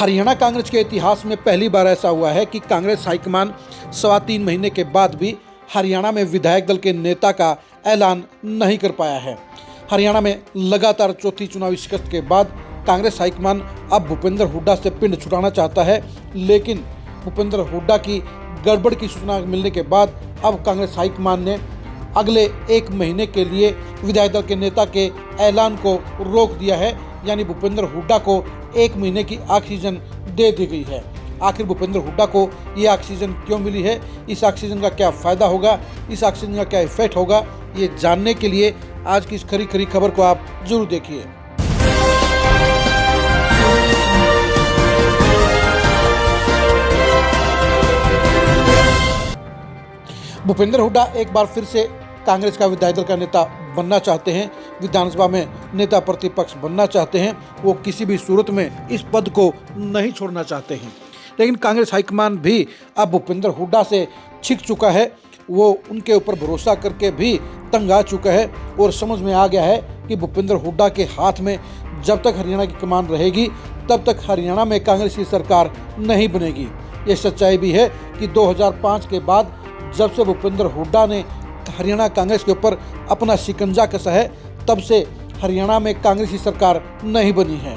हरियाणा कांग्रेस के इतिहास में पहली बार ऐसा हुआ है कि कांग्रेस हाईकमान 3.25 महीने के बाद भी हरियाणा में विधायक दल के नेता का ऐलान नहीं कर पाया है। हरियाणा में लगातार चौथी चुनावी शिकस्त के बाद कांग्रेस हाईकमान अब भूपेंद्र हुड्डा से पिंड छुड़ाना चाहता है, लेकिन भूपेंद्र हुड्डा की गड़बड़ की सूचना मिलने के बाद अब कांग्रेस हाईकमान ने अगले 1 महीने के लिए विधायक दल के नेता के ऐलान को रोक दिया है। यानी भूपेंद्र हुड्डा को 1 महीने की ऑक्सीजन दे दी गई है। आखिर भूपेंद्र हुड्डा को ये ऑक्सीजन क्यों मिली है, इस ऑक्सीजन का क्या फ़ायदा होगा, इस ऑक्सीजन का क्या इफेक्ट होगा, ये जानने के लिए आज की इस खरी खबर को आप जरूर देखिए। भूपेंद्र हुड्डा एक बार फिर से कांग्रेस का विधायक दल का नेता बनना चाहते हैं, विधानसभा में नेता प्रतिपक्ष बनना चाहते हैं। वो किसी भी सूरत में इस पद को नहीं छोड़ना चाहते हैं, लेकिन कांग्रेस हाईकमान भी अब भूपेंद्र हुड्डा से छिक चुका है। वो उनके ऊपर भरोसा करके भी तंग आ चुका है और समझ में आ गया है कि भूपेंद्र हुड्डा के हाथ में जब तक हरियाणा की कमान रहेगी तब तक हरियाणा में कांग्रेस की सरकार नहीं बनेगी। ये सच्चाई भी है कि 2005 के बाद जब से भूपेंद्र हुड्डा ने हरियाणा कांग्रेस के ऊपर अपना शिकंजा कसा है, तब से हरियाणा में कांग्रेस की सरकार नहीं बनी है।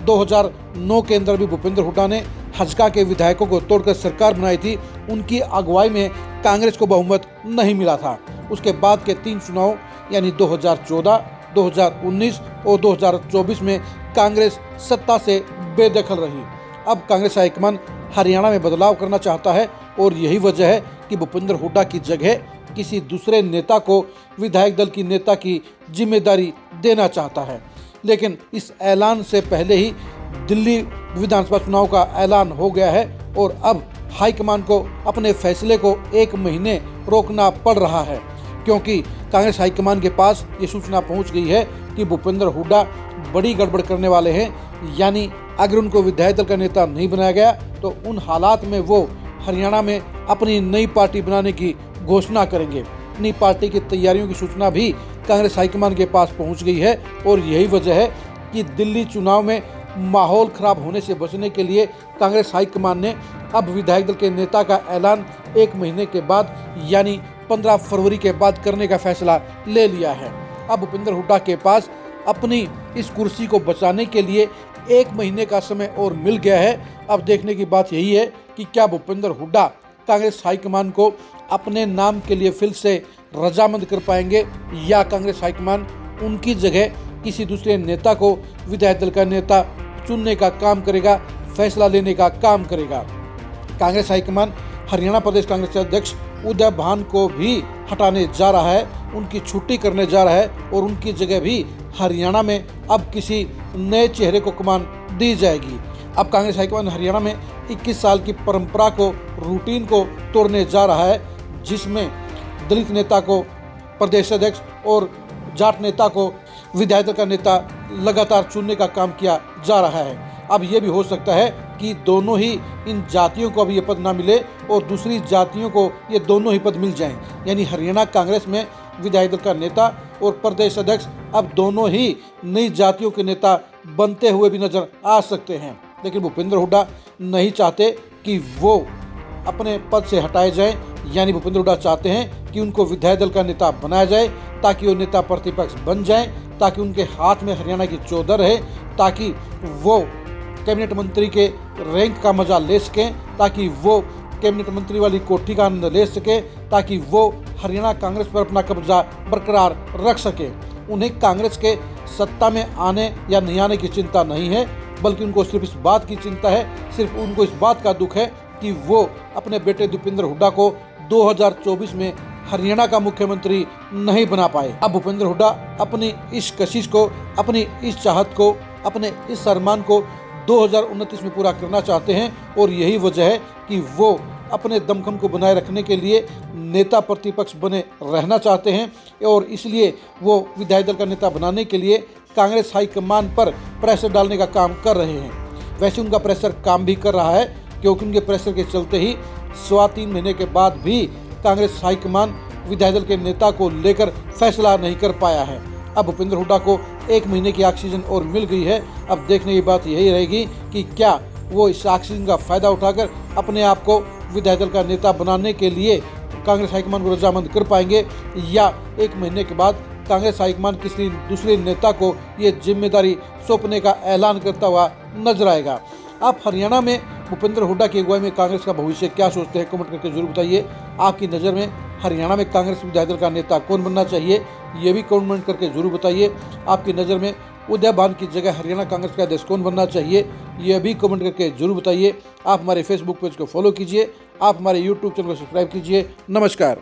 2009 के अंदर भी भूपेंद्र हुड्डा ने हजका के विधायकों को तोड़कर सरकार बनाई थी। उनकी अगुवाई में कांग्रेस को बहुमत नहीं मिला था। उसके बाद के 3 चुनाव यानी 2014, 2019 और 2024 में कांग्रेस सत्ता से बेदखल रही। अब कांग्रेस हाईकमान हरियाणा में बदलाव करना चाहता है और यही वजह है कि भूपेंद्र हुड्डा की जगह किसी दूसरे नेता को विधायक दल की नेता की जिम्मेदारी देना चाहता है। लेकिन इस ऐलान से पहले ही दिल्ली विधानसभा चुनाव का ऐलान हो गया है और अब हाईकमान को अपने फैसले को 1 महीने रोकना पड़ रहा है, क्योंकि कांग्रेस हाईकमान के पास ये सूचना पहुंच गई है कि भूपेंद्र हुड्डा बड़ी गड़बड़ करने वाले हैं। यानी अगर उनको विधायक दल का नेता नहीं बनाया गया तो उन हालात में वो हरियाणा में अपनी नई पार्टी बनाने की घोषणा करेंगे। नई पार्टी की तैयारियों की सूचना भी कांग्रेस हाईकमान के पास पहुंच गई है और यही वजह है कि दिल्ली चुनाव में माहौल खराब होने से बचने के लिए कांग्रेस हाईकमान ने अब विधायक दल के नेता का ऐलान 1 महीने के बाद यानी 15 फरवरी के बाद करने का फैसला ले लिया है। अब भूपेंद्र हुड्डा के पास अपनी इस कुर्सी को बचाने के लिए 1 महीने का समय और मिल गया है। अब देखने की बात यही है कि क्या भूपेंद्र हुड्डा कांग्रेस हाईकमान को अपने नाम के लिए फिर से रजामंद कर पाएंगे या कांग्रेस हाईकमान उनकी जगह किसी दूसरे नेता को विधायक दल का नेता चुनने का काम करेगा, फैसला लेने का काम करेगा। कांग्रेस हाईकमान हरियाणा प्रदेश कांग्रेस के अध्यक्ष उदय भान को भी हटाने जा रहा है, उनकी छुट्टी करने जा रहा है और उनकी जगह भी हरियाणा में अब किसी नए चेहरे को कमान दी जाएगी। अब कांग्रेस हाईकमान हरियाणा में 21 साल की परंपरा को, रूटीन को तोड़ने जा रहा है, जिसमें दलित नेता को प्रदेश अध्यक्ष और जाट नेता को विधायक दल का नेता लगातार चुनने का काम किया जा रहा है। अब ये भी हो सकता है कि दोनों ही इन जातियों को अब ये पद ना मिले और दूसरी जातियों को ये दोनों ही पद मिल जाएं। यानी हरियाणा कांग्रेस में विधायक दल का नेता और प्रदेश अध्यक्ष अब दोनों ही नई जातियों के नेता बनते हुए भी नजर आ सकते हैं। लेकिन भूपेंद्र हुड्डा नहीं चाहते कि वो अपने पद से हटाए जाएं। यानी भूपेंद्र हुड्डा चाहते हैं कि उनको विधायक दल का नेता बनाया जाए ताकि वो नेता प्रतिपक्ष बन जाएं, ताकि उनके हाथ में हरियाणा की चौधर रहे, ताकि वो कैबिनेट मंत्री के रैंक का मजा ले सकें, ताकि वो कैबिनेट मंत्री वाली कोठी का आनंद ले सके, ताकि वो हरियाणा कांग्रेस पर अपना कब्जा बरकरार रख सके। उन्हें कांग्रेस के सत्ता में आने या नहीं आने की चिंता नहीं है, बल्कि उनको सिर्फ इस बात की चिंता है, सिर्फ उनको इस बात का दुख है कि वो अपने बेटे भूपेंद्र हुड्डा को 2024 में हरियाणा का मुख्यमंत्री नहीं बना पाए। अब भूपेंद्र हुड्डा अपनी इस कशिश को, अपनी इस चाहत को, अपने इस अरमान को 2029 में पूरा करना चाहते हैं और यही वजह है कि वो अपने दमखम को बनाए रखने के लिए नेता प्रतिपक्ष बने रहना चाहते हैं और इसलिए वो विधायक दल का नेता बनाने के लिए कांग्रेस हाईकमान पर प्रेशर डालने का काम कर रहे हैं। वैसे उनका प्रेशर काम भी कर रहा है, क्योंकि उनके प्रेशर के चलते ही 3.25 महीने के बाद भी कांग्रेस हाईकमान विधायक दल के नेता को लेकर फैसला नहीं कर पाया है। अब भूपेंद्र हुड्डा को 1 महीने की ऑक्सीजन और मिल गई है। अब देखने की बात यही रहेगी कि क्या वो इस ऑक्सीजन का फायदा उठाकर अपने आप को विधायक दल का नेता बनाने के लिए कांग्रेस हाईकमान को रजामंद कर पाएंगे, या 1 महीने के बाद कांग्रेस हाईकमान किसी दूसरे नेता को ये जिम्मेदारी सौंपने का ऐलान करता हुआ नजर आएगा। आप हरियाणा में भूपेंद्र हुड्डा की अगुवाई में कांग्रेस का भविष्य क्या सोचते हैं, कमेंट करके जरूर बताइए। आपकी नज़र में हरियाणा में कांग्रेस विधायक दल का नेता कौन बनना चाहिए, ये भी कमेंट करके जरूर बताइए। आपकी नज़र में उदय भान की जगह हरियाणा कांग्रेस का अध्यक्ष कौन बनना चाहिए, यह भी कमेंट करके जरूर बताइए। आप हमारे फेसबुक पेज को फॉलो कीजिए, आप हमारे यूट्यूब चैनल को सब्सक्राइब कीजिए। नमस्कार।